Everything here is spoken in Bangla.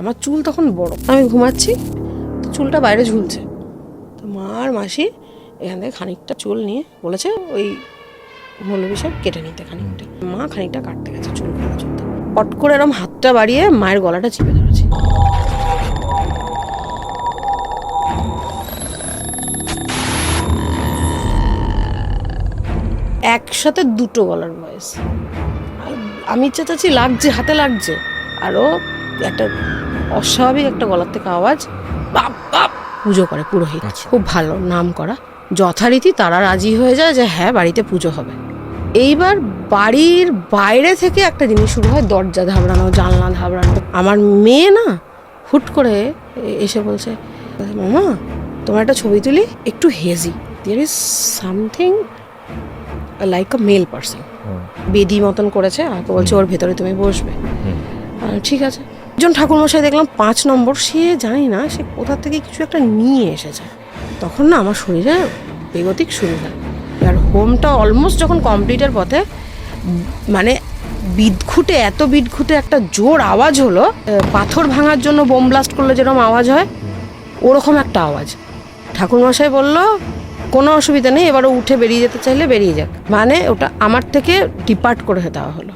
আমার চুল তখন বড়, আমি ঘুমাচ্ছি, তো চুলটা বাইরে ঝুলছে। তো মা আর মাসি এখান থেকে খানিকটা চুল নিয়ে বলেছে ওই মৌলবী সাহেব কেটে নিতে খানিকটা। মা খানিকটা কাটতে গেছে চুল কাটা চুলটা, পট করে এরকম হাতটা বাড়িয়ে মায়ের গলাটা চিপে ধরেছি। একসাথে দুটো গলার ভয়েস, আর আমি চেঁচাচ্ছি, লাগছে, হাতে লাগছে, আরও একটা অস্বাভাবিক একটা গলার থেকে আওয়াজ, বাপ বাপ। পুজো করে পুরোহিত, খুব ভালো নাম করা, যথারীতি তারা রাজি হয়ে যায় যে হ্যাঁ বাড়িতে পুজো হবে। এইবার বাড়ির বাইরে থেকে একটা জিনিস শুরু হয়, দরজা ধাবড়ানো, জানলা ধাবড়ানো। আমার মেয়ে না হুট করে এসে বলছে, মামা তোমার একটা ছবি তুলি, একটু hazy, there is something like a male person, বেদি মতন করেছে, আর বলছে ওর ভেতরে তুমি বসবে। ঠিক আছে। একজন ঠাকুরমশাই দেখলাম 5 নম্বর, সে জানি না সে কোথা থেকে কিছু একটা নিয়ে এসেছে। তখন না আমার শরীরে বেগতিক শুরু হয়। আর হোমটা অলমোস্ট যখন কমপ্লিটের পথে, মানে বিদঘুটে, এত বিদঘুটে একটা জোর আওয়াজ হলো, পাথর ভাঙার জন্য বোম ব্লাস্ট করলে যেরকম আওয়াজ হয় ওরকম একটা আওয়াজ। ঠাকুরমশাই বলল কোনো অসুবিধা নেই, এবারও উঠে বেরিয়ে যেতে চাইলে বেরিয়ে যাক, মানে ওটা আমার থেকে ডিপার্ট করে দেওয়া হলো।